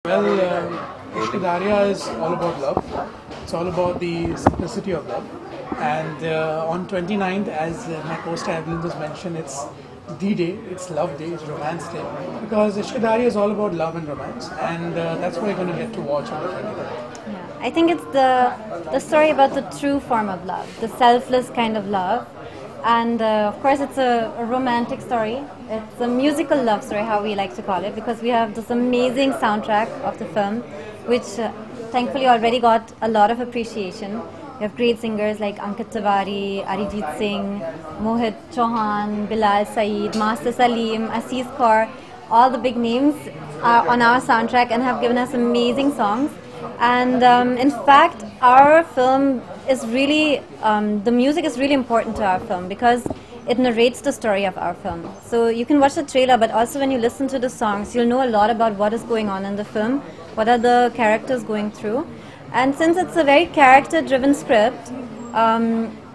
Well, ISHQEDARRIYAAN is all about love. It's all about the simplicity of love. And on 29th, as my co-star Evelyn just mentioned, it's the day, it's love day, it's romance day. Because ISHQEDARRIYAAN is all about love and romance. And that's what you're going to get to watch on the 29th. Yeah. I think it's the story about the true form of love, the selfless kind of love. And of course it's a romantic story. It's a musical love story, how we like to call it, because we have this amazing soundtrack of the film, which thankfully already got a lot of appreciation. We have great singers like Ankit Tiwari, Arijit Singh, Mohit Chauhan, Bilal Saeed, Master Salim, Aziz Kaur. All the big names are on our soundtrack and have given us amazing songs. And in fact, our film is really, the music is really important to our film because it narrates the story of our film. So you can watch the trailer, but also when you listen to the songs, you'll know a lot about what is going on in the film, what are the characters going through. And since it's a very character-driven script,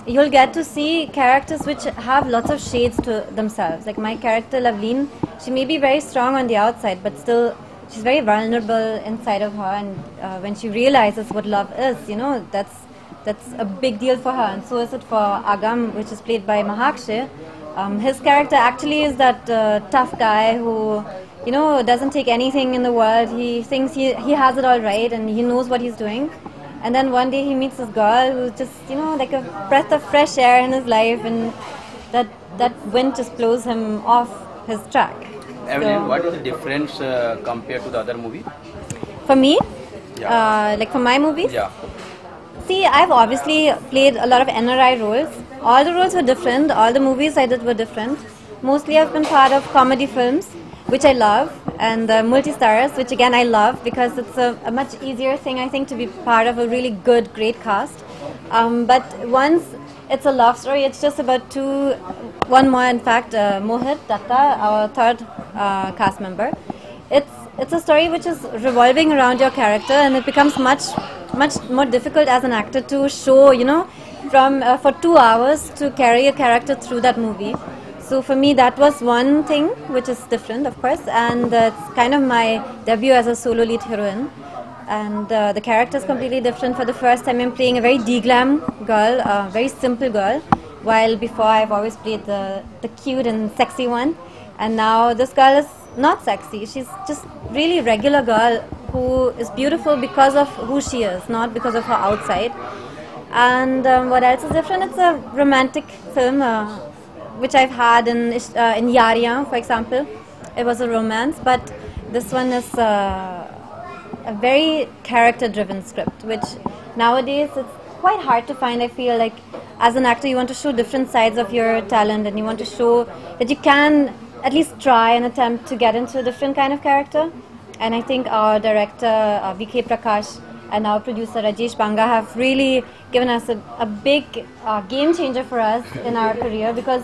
you'll get to see characters which have lots of shades to themselves. Like my character, Evelyn, she may be very strong on the outside, but still she's very vulnerable inside of her, and when she realizes what love is, you know, that's a big deal for her, and so is it for Agam, which is played by Mahurats. His character actually is that tough guy who, you know, doesn't take anything in the world. He thinks he has it all right and he knows what he's doing. And then one day he meets this girl who's just, you know, like a breath of fresh air in his life, and that wind just blows him off his track. Evelyn, so, what is the difference compared to the other movie? For me? Yeah. Like for my movies? Yeah. See, I've obviously played a lot of NRI roles. All the roles were different. All the movies I did were different. Mostly I've been part of comedy films, which I love, and multi-stars, which again I love because it's a much easier thing, I think, to be part of a really good, great cast. But once it's a love story, it's just about one more, in fact, Mohit Datta, our third cast member. It's a story which is revolving around your character, and it becomes much more difficult as an actor to show, you know, for 2 hours to carry a character through that movie. So for me, that was one thing which is different, of course, and it's kind of my debut as a solo lead heroine. And the character is completely different. For the first time, I'm playing a very de-glam girl, a very simple girl, while before I've always played the cute and sexy one. And now this girl is not sexy. She's just really regular girl who is beautiful because of who she is, not because of her outside. And what else is different? It's a romantic film, which I've had in ISHQEDARRIYAAN, for example. It was a romance, but this one is a very character-driven script, which nowadays it's quite hard to find. I feel like as an actor you want to show different sides of your talent, and you want to show that you can at least try and attempt to get into a different kind of character. And I think our director VK Prakash and our producer Rajesh Banga have really given us a big game changer for us in our career, because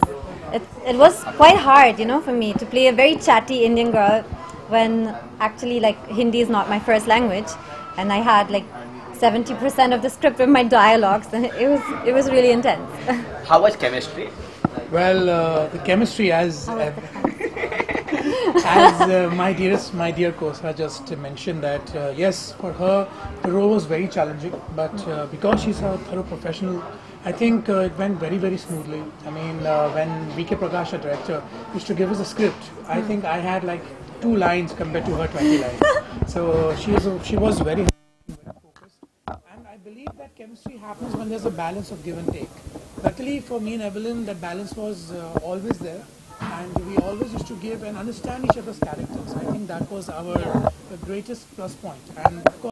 it was quite hard, you know, for me to play a very chatty Indian girl when actually, like, Hindi is not my first language, and I had like 70% of the script with my dialogues, and it was really intense. How was chemistry? Well, the chemistry, as my dear co-star just mentioned, that yes, for her the role was very challenging, but because she's a thorough professional, I think it went very, very smoothly. I mean, when VK Prakash, our director, used to give us a script, I think I had like 2 lines compared to her 20 lines. So she was very focused, and I believe that chemistry happens when there's a balance of give and take. Luckily for me and Evelyn, that balance was always there, and we always used to give and understand each other's characters. I think that was our greatest plus point. And of course,